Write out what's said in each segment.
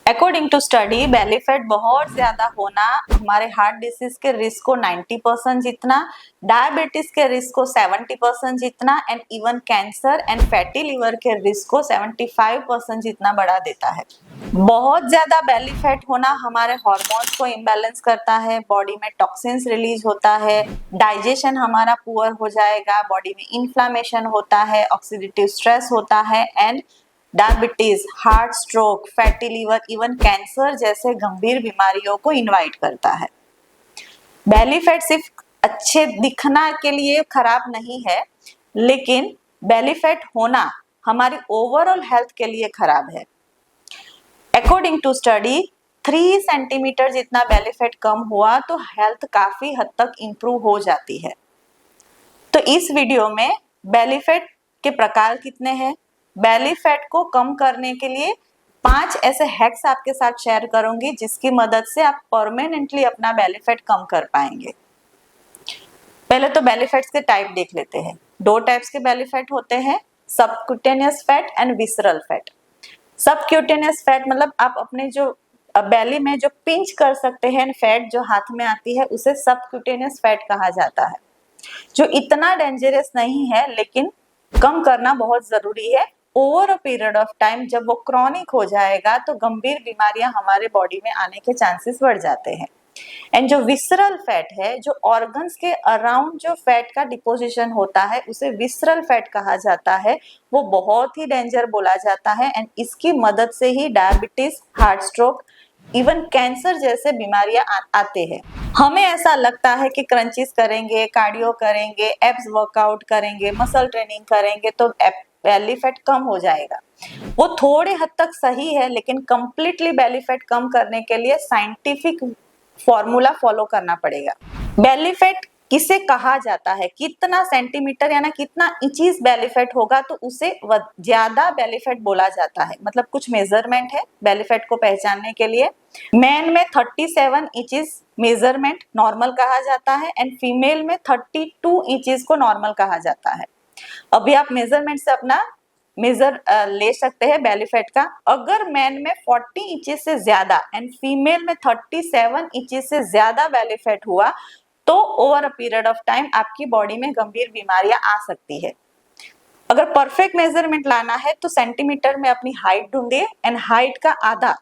According to study belly fat बहुत ज्यादा होना हमारे हार्ट डिसीज के रिस्क को 90% जितना, डायबिटीज के रिस्क को 70% जितना and even cancer and fatty liver के रिस्क को 75% जितना बढ़ा देता है। बहुत ज्यादा बेली फैट होना हमारे हार्मोन्स को इम्बैलेंस करता है, बॉडी में टॉक्सिन्स रिलीज होता है, डाइजेशन हमारा पुअर हो जाएगा, बॉडी में इन्फ्लामेशन होता है, ऑक्सीडेटिव स्ट्रेस होता है and diabetes, heart stroke, fatty liver, even cancer जैसे गंभीर बीमारियों को इनवाइट करता है। बेली फैट सिर्फ अच्छे दिखना के लिए खराब नहीं है, लेकिन बेली फैट होना हमारी ओवरऑल हेल्थ के लिए खराब है। अकॉर्डिंग टू स्टडी 3 सेंटीमीटर जितना बेली फैट कम हुआ तो हेल्थ काफी हद तक इंप्रूव हो जाती है। तो इस वीडियो में बेली फैट के प्रकार कितने हैं, बेली फैट को कम करने के लिए 5 ऐसे हैक्स आपके साथ शेयर करूंगी जिसकी मदद से आप परमानेंटली अपना बेली फैट कम कर पाएंगे। पहले तो बेली फैट्स के टाइप देख लेते हैं। 2 टाइप्स के बेली फैट होते हैं, subcutaneous fat and visceral fat. Subcutaneous fat मतलब आप अपने जो बेली में जो पिंच कर सकते हैं फैट जो हाथ में आती है उसे सबक्यूटेनियस फैट कहा जाता है, जो इतना डेंजरस नहीं है लेकिन कम करना बहुत जरूरी है। Over a period of time जब वो क्रॉनिक हो जाएगा तो गंभीर बीमारियां हमारे बॉडी में आने के चांसेस बढ़ जाते हैं। एंड जो विसरल फैट है, जो ऑर्गन्स के अराउंड जो फैट का डिपोजिशन होता है उसे विसरल फैट कहा जाता है, वो बहुत ही डेंजर बोला जाता है एंड इसकी मदद से ही diabetes, heart stroke, even cancer जैसे बीमारियां आते हैं। हमें ऐसा लगता है कि क्रंचीज करेंगे, कार्डियो करेंगे, एब्स वर्कआउट करेंगे, मसल ट्रेनिंग करेंगे तो बेली फैट कम हो जाएगा। वो थोड़े हद तक सही है, लेकिन कंप्लीटली बेली फैट कम करने के लिए साइंटिफिक फॉर्मूला फॉलो करना पड़ेगा। बेली फैट किसे कहा जाता है, कितना सेंटीमीटर यानी कितना इंचीज बेली फैट होगा तो उसे ज्यादा बेली फैट बोला जाता है। मतलब कुछ मेजरमेंट है बेली फैट को पहचानने के लिए। मैन में 37 इंचेस मेजरमेंट नॉर्मल कहा जाता है एंड फीमेल में 32 इंचेस को नॉर्मल कहा जाता है। अभी आप मेजरमेंट से अपना मेजर ले सकते हैं बेली फैट का। अगर मैन में 40 इंचेस से ज्यादा एंड फीमेल में 37 इंचेस से ज्यादा बेली फैट हुआ तो over a period of time आपकी बॉडी में गंभीर बीमारियां आ सकती है। अगर परफेक्ट मेजरमेंट लाना है तो सेंटीमीटर में अपनी हाइट ढूंढिए एंड हाइट का आधा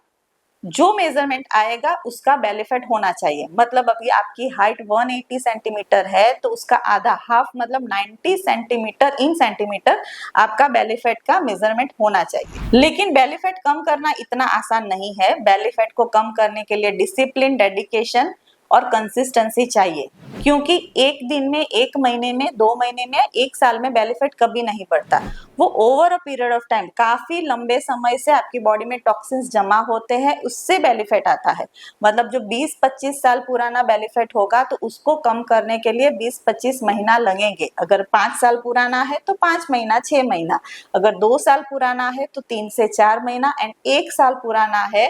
जो मेजरमेंट आएगा उसका बेली फैट होना चाहिए। मतलब अभी आपकी हाइट 180 सेंटीमीटर है तो उसका आधा हाफ मतलब 90 सेंटीमीटर इन सेंटीमीटर आपका बेली फैट का मेजरमेंट होना चाहिए। लेकिन बेली फैट कम करना इतना आसान नहीं है। बेली फैट को कम करने के लिए डिसिप्लिन, डेडिकेशन और कंसिस्टेंसी चाहिए, क्योंकि एक दिन में, एक महीने में, 2 महीने में, 1 साल में बेली फैट कभी नहीं बढ़ता। वो over a period of time काफी लंबे समय से आपकी बॉडी में टॉक्सिन्स जमा होते हैं, उससे बेली फैट आता है। मतलब जो 20-25 साल पुराना बेली फैट होगा तो उसको कम करने के लिए 20-25 महीना लगेंगे। अगर 5 साल पुराना है तो 5 महीना, 6 महीना। अगर 2 साल पुराना है तो 3 से 4 महीना एंड 1 साल पुराना है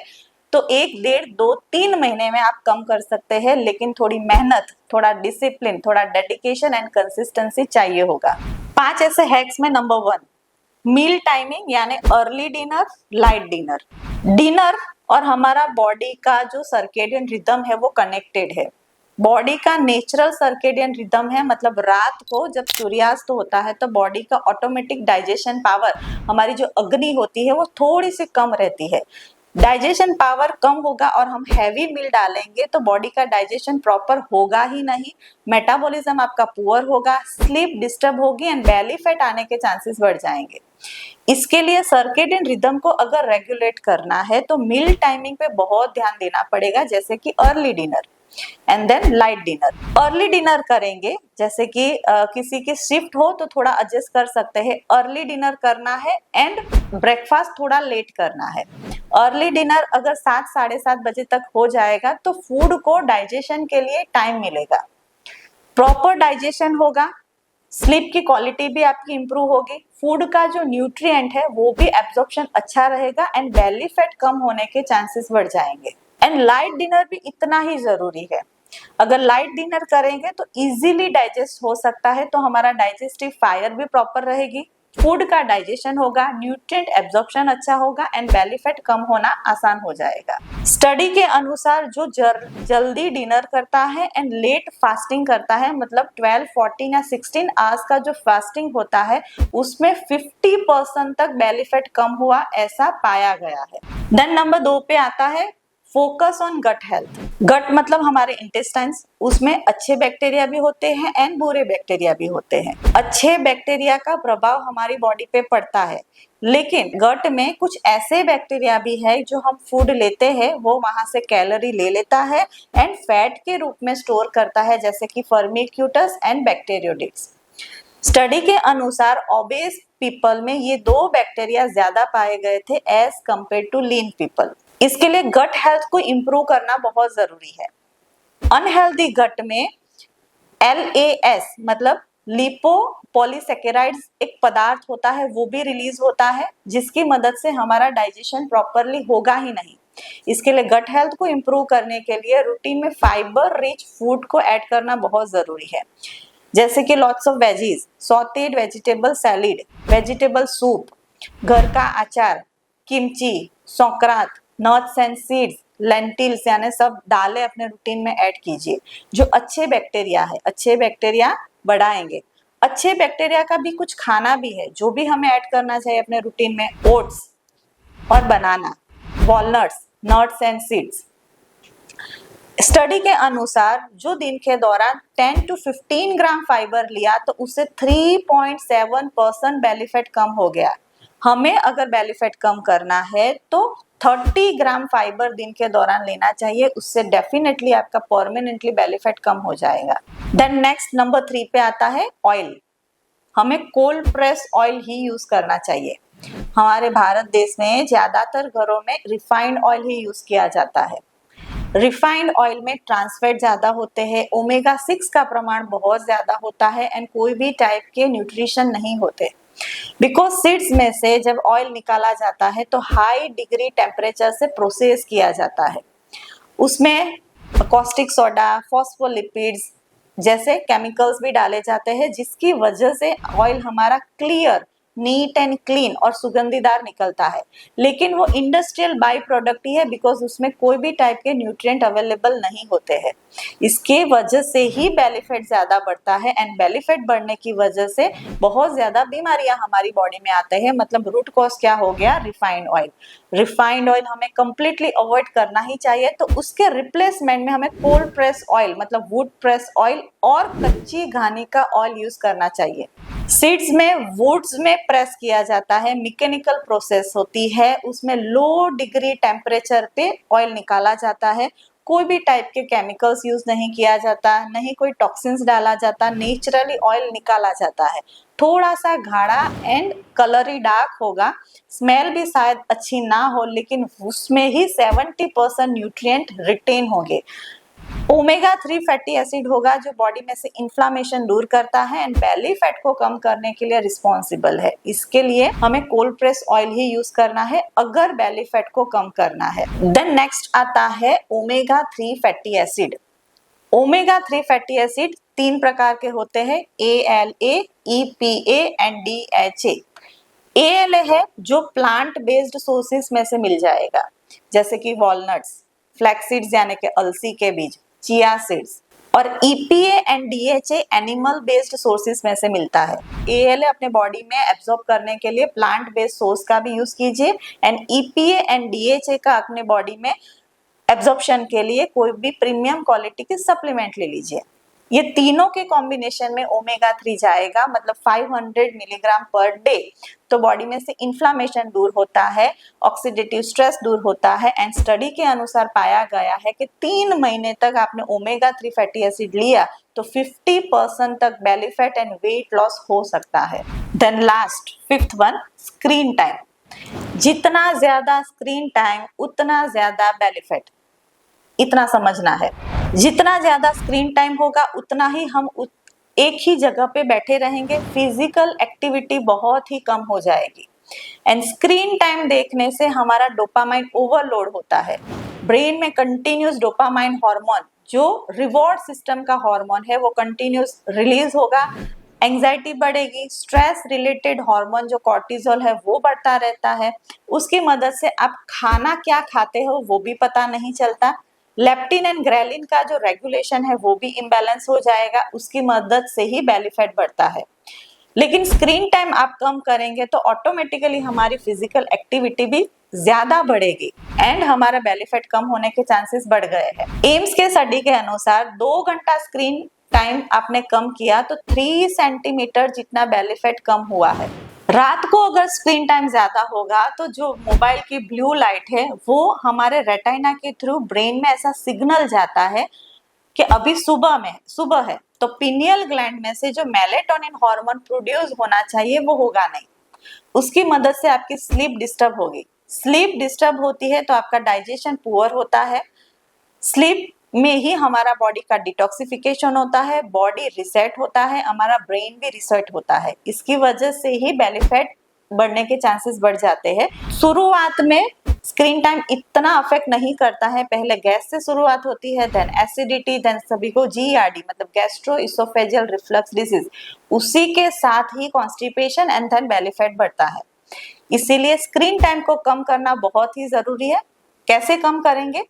तो 1, 1.5, 2, 3 महीने में आप कम कर सकते हैं। लेकिन थोड़ी मेहनत, थोड़ा डिसिप्लिन, थोड़ा डेडिकेशन एंड कंसिस्टेंसी चाहिए होगा। 5 ऐसे हैक्स में नंबर 1, मील टाइमिंग यानी early dinner, light dinner. Dinner और हमारा बॉडी का जो सर्केडियन रिदम है वो कनेक्टेड है। बॉडी का नेचुरल सर्केडियन रिदम है, मतलब रात को जब सूर्यास्त होता है तो बॉडी का ऑटोमेटिक डाइजेशन पावर, हमारी जो अग्नि होती है वो थोड़ी सी कम रहती है। डाइजेशन पावर कम होगा और हम हैवी मील डालेंगे तो बॉडी का डाइजेशन प्रॉपर होगा ही नहीं, मेटाबॉलिज्म आपका पुअर होगा, स्लीप डिस्टर्ब होगी एंड बेली फैट आने के चांसेस बढ़ जाएंगे। इसके लिए सर्केडियन रिदम को अगर रेगुलेट करना है तो मील टाइमिंग पे बहुत ध्यान देना पड़ेगा, जैसे कि early dinner and then light dinner. Early dinner करेंगे, जैसे कि किसी की शिफ्ट हो तो थोड़ा एडजस्ट कर सकते हैं। अर्ली डिनर करना है एंड ब्रेकफास्ट थोड़ा लेट करना है। अर्ली डिनर अगर 7, 7:30 बजे तक हो जाएगा तो फूड को डाइजेशन के लिए टाइम मिलेगा, प्रॉपर डाइजेशन होगा, स्लीप की क्वालिटी भी आपकी इंप्रूव होगी, फूड का जो न्यूट्रिएंट है वो भी एब्जॉर्प्शन अच्छा रहेगा एंड बेली फैट कम होने के चांसेस बढ़ जाएंगे। एंड लाइट डिनर भी इतना ही जरूरी है। अगर लाइट डिनर करेंगे तो इजीली डाइजेस्ट हो सकता है, तो हमारा डाइजेस्टिव फायर भी प्रॉपर रहेगी, फूड का डाइजेशन होगा, न्यूट्रिएंट एब्जॉर्प्शन अच्छा होगा एंड बेली फैट कम होना आसान हो जाएगा। स्टडी के अनुसार जो जल्दी डिनर करता है एंड लेट फास्टिंग करता है, मतलब 12, 14 या 16 आवर्स का जो फास्टिंग होता है, उसमें 50% तक बेली फैट कम हुआ ऐसा पाया गया है। देन नंबर 2 पे आता है फोकस ऑन गट हेल्थ। गट मतलब हमारे इंटेस्टाइन्स, उसमें अच्छे बैक्टीरिया भी होते हैं एंड बुरे बैक्टीरिया भी होते हैं। अच्छे बैक्टीरिया का प्रभाव हमारी बॉडी पे पड़ता है, लेकिन गट में कुछ ऐसे बैक्टीरिया भी है जो हम फूड लेते हैं वो वहां से कैलोरी ले लेता है एंड फैट के रूप में स्टोर करता है, जैसे कि फर्मिक्यूटस एंड बैक्टीरियोडिक्स। स्टडी के अनुसार ओबेस पीपल में ये 2 बैक्टीरिया ज्यादा पाए गए थे as compared to lean people. इसके लिए गट हेल्थ को इम्प्रूव करना बहुत जरूरी है। अनहेल्दी गट में LAS मतलब लिपोपॉलीसेकेराइड्स एक पदार्थ होता है, वो भी रिलीज होता है, जिसकी मदद से हमारा डाइजेशन प्रॉपरली होगा ही नहीं। इसके लिए गट हेल्थ को इम्प्रूव करने के लिए रूटीन में फाइबर रिच फूड को ऐड करना बहुत जरूरी है, जैसे कि lots of veggies, sautéed vegetable salad, vegetable soup, घर का अचार, kimchi, sauerkraut, nuts and seeds, lentils यानी सब दालें अपने रूटीन में ऐड कीजिए। जो अच्छे बैक्टीरिया है, अच्छे बैक्टीरिया बढ़ाएंगे। अच्छे बैक्टीरिया का भी कुछ खाना भी है जो भी हमें ऐड करना चाहिए अपने रूटीन में, ओट्स और banana, walnuts, nuts and seeds. Study के अनुसार जो दिन के दौरान 10 to 15 ग्राम फाइबर लिया तो उससे 3.7% बेली फैट कम हो गया। हमें अगर बेली फैट कम करना है तो 30 ग्राम फाइबर दिन के दौरान लेना चाहिए, उससे डेफिनेटली आपका परमानेंटली बेली फैट कम हो जाएगा। देन नेक्स्ट नंबर 3 पे आता है ऑयल। हमें कोल्ड प्रेस ऑयल ही यूज करना चाहिए। हमारे भारत देश में ज्यादातर घरों में रिफाइंड ऑयल ही यूज किया जाता है। रिफाइंड ऑयल में ट्रांसफैट ज्यादा होते हैं, ओमेगा 6 का प्रमाण बहुत ज्यादा होता है एंड कोई भी टाइप के न्यूट्रिशन नहीं होते। बिकॉज सीड्स में से जब ऑयल निकाला जाता है तो हाई डिग्री टेम्परेचर से प्रोसेस किया जाता है, उसमें कॉस्टिक सोडा, फॉस्फोलिपिड्स जैसे केमिकल्स भी डाले जाते हैं, जिसकी वजह से ऑयल हमारा क्लियर, नीट एंड क्लीन और सुगंधीदार निकलता है। लेकिन वो इंडस्ट्रियल बाई प्रोडक्ट ही है, बिकॉज उसमें कोई भी टाइप के न्यूट्रिएंट अवेलेबल नहीं होते हैं। इसके वजह से ही बेली फैट ज्यादा बढ़ता है एंड बेली फैट बढ़ने की वजह से बहुत ज्यादा बीमारियां हमारी बॉडी में आते हैं। मतलब रूट कॉज क्या हो गया? Refined oil. रिफाइंड ऑयल हमें कंप्लीटली अवॉइड करना ही चाहिए, तो उसके रिप्लेसमेंट में हमें कोल्ड प्रेस ऑयल मतलब वुड प्रेस ऑयल और कच्ची घानी का ऑयल यूज करना चाहिए। सीड्स में वुड्स में प्रेस किया जाता है, मैकेनिकल प्रोसेस होती है, उसमें लो डिग्री टेम्परेचर पे ऑयल निकाला जाता है। कोई भी टाइप के केमिकल्स यूज नहीं किया जाता, नहीं कोई टॉक्सिन्स डाला जाता, नेचुरली ऑयल निकाला जाता है। थोड़ा सा गाढ़ा एंड कलरी डार्क होगा, स्मेल भी शायद अच्छी ना हो, लेकिन उसमें ही 70% न्यूट्रिएंट रिटेन होंगे। ओमेगा 3 फैटी एसिड होगा जो बॉडी में से इन्फ्लामेशन दूर करता है एंड बेली फैट को कम करने के लिए रिस्पॉन्सिबल है। इसके लिए हमें कोल्ड प्रेस ऑयल ही यूज करना है अगर बेली फैट को कम करना है। देन नेक्स्ट आता है omega 3 fatty acid. Omega 3 fatty acid 3 प्रकार के होते हैं, ALA, EPA and DHA। ALA है जो प्लांट बेस्ड सोर्सेस में से मिल जाएगा, जैसे कि वॉलनट्स, फ्लैक्स सीड्स यानी कि अलसी के बीज, चिया सीड्स। और EPA and DHA animal based sources में से मिलता है। ALA अपने बॉडी में एब्जॉर्ब करने के लिए प्लांट बेस्ड सोर्स का भी यूज कीजिए एंड EPA एंड DHA का अपने बॉडी में एब्जॉर्प्शन के लिए कोई भी प्रीमियम क्वालिटी की सप्लीमेंट ले लीजिए। ये तीनों के कॉम्बिनेशन में ओमेगा 3 जाएगा, मतलब 500 मिलीग्राम पर डे। तो बॉडी में से इन्फ्लामेशन दूर होता है, ऑक्सीडेटिव स्ट्रेस दूर होता है एंड स्टडी के अनुसार पाया गया है कि 3 महीने तक आपने ओमेगा 3 फैटी एसिड लिया तो 50% तक belly fat and weight loss हो सकता है। Then last 5th one, screen time. जितना ज्यादा स्क्रीन टाइम उतना ज्यादा बेली फैट, इतना समझना है। जितना ज्यादा स्क्रीन टाइम होगा उतना ही हम एक ही जगह पे बैठे रहेंगे, फिजिकल एक्टिविटी बहुत ही कम हो जाएगी एंड स्क्रीन टाइम देखने से हमारा डोपामाइन ओवरलोड होता है। ब्रेन में कंटिन्यूस डोपामाइन हार्मोन जो रिवॉर्ड सिस्टम का हार्मोन है वो कंटिन्यूस रिलीज होगा एंजाइटी बढ़ेगी, स्ट्रेस रिलेटेड हार्मोन जो कॉर्टिसोल है वो बढ़ता रहता है। उसकी मदद से आप खाना क्या खाते हो वो भी पता नहीं चलता। लेप्टिन एंड ग्रेलिन का जो रेगुलेशन है वो भी इम्बैलेंस हो जाएगा, उसकी मदद से ही बेली फैट बढ़ता है। लेकिन स्क्रीन टाइम आप कम करेंगे तो ऑटोमेटिकली हमारी फिजिकल एक्टिविटी भी ज्यादा बढ़ेगी एंड हमारा बेली फैट कम होने के चांसेस बढ़ गए हैं। एम्स के स्टडी के अनुसार 2 घंटा स्क्रीन टाइम आपने कम किया तो 3 सेंटीमीटर जितना बेली फैट कम हुआ है। रात को अगर स्क्रीन टाइम ज्यादा होगा तो जो मोबाइल की ब्लू लाइट है वो हमारे रेटिना के थ्रू ब्रेन में ऐसा सिग्नल जाता है कि अभी सुबह है, तो पिनियल ग्लैंड में से जो मेलेटोनिन हार्मोन प्रोड्यूस होना चाहिए वो होगा नहीं। उसकी मदद से आपकी स्लीप डिस्टर्ब होगी। स्लीप डिस्टर्ब होती है तो आपका डाइजेशन पुअर होता है। स्लीप में ही हमारा बॉडी का डिटॉक्सिफिकेशन होता है, बॉडी रिसेट होता है, हमारा ब्रेन भी रिसेट होता है। इसकी वजह से ही बेली फैट बढ़ने के चांसेस बढ़ जाते हैं। शुरुआत में स्क्रीन टाइम इतना अफेक्ट नहीं करता है, पहले गैस से शुरुआत होती है, देन एसिडिटी, देन सभी को जीईआरडी मतलब गैस्ट्रो इसोफेजियल रिफ्लक्स डिसीज, उसी के साथ ही constipation and then belly fat बढ़ता है। इसीलिए स्क्रीन टाइम को कम करना बहुत ही जरूरी है। कैसे कम करेंगे?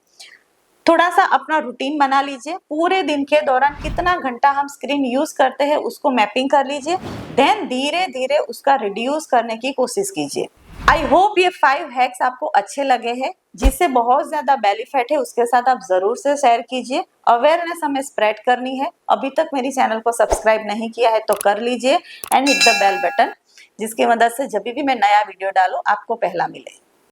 थोड़ा सा अपना रूटीन बना लीजिए, पूरे दिन के दौरान कितना घंटा हम स्क्रीन यूज करते हैं उसको मैपिंग कर लीजिए, देन धीरे धीरे उसका रिड्यूस करने की कोशिश कीजिए। आई होप ये 5 हैक्स आपको अच्छे लगे हैं। जिससे बहुत ज्यादा बेली फैट है उसके साथ आप जरूर से शेयर कीजिए। अवेयरनेस हमें स्प्रेड करनी है। अभी तक मेरी चैनल को सब्सक्राइब नहीं किया है तो कर लीजिए and hit the bell button, जिसकी मदद से जब भी मैं नया वीडियो डालूं आपको पहला मिले।